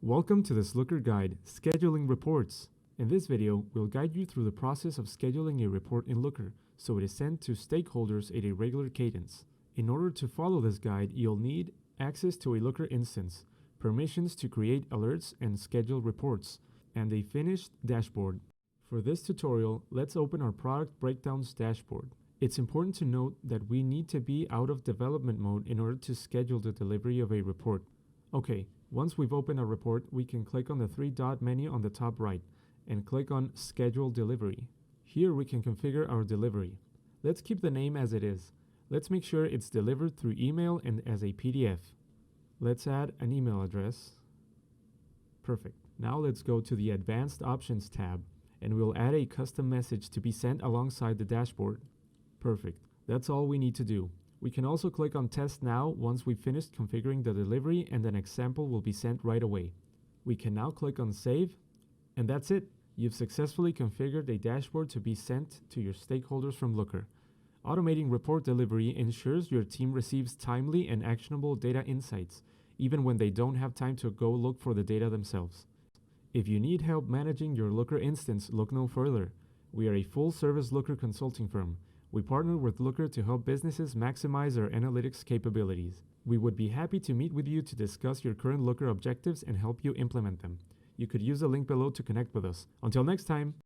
Welcome to this Looker Guide, Scheduling Reports. In this video, we'll guide you through the process of scheduling a report in Looker, so it is sent to stakeholders at a regular cadence. In order to follow this guide, you'll need access to a Looker instance, permissions to create alerts and schedule reports, and a finished dashboard. For this tutorial, let's open our product breakdowns dashboard. It's important to note that we need to be out of development mode in order to schedule the delivery of a report. Okay, once we've opened our report, we can click on the three-dot menu on the top right and click on Schedule Delivery. Here we can configure our delivery. Let's keep the name as it is. Let's make sure it's delivered through email and as a PDF. Let's add an email address. Perfect. Now let's go to the Advanced Options tab and we'll add a custom message to be sent alongside the dashboard. Perfect. That's all we need to do. We can also click on Test Now once we've finished configuring the delivery, and an example will be sent right away. We can now click on Save, and that's it. You've successfully configured a dashboard to be sent to your stakeholders from Looker. Automating report delivery ensures your team receives timely and actionable data insights, even when they don't have time to go look for the data themselves. If you need help managing your Looker instance, look no further. We are a full-service Looker consulting firm. We partner with Looker to help businesses maximize their analytics capabilities. We would be happy to meet with you to discuss your current Looker objectives and help you implement them. You could use the link below to connect with us. Until next time!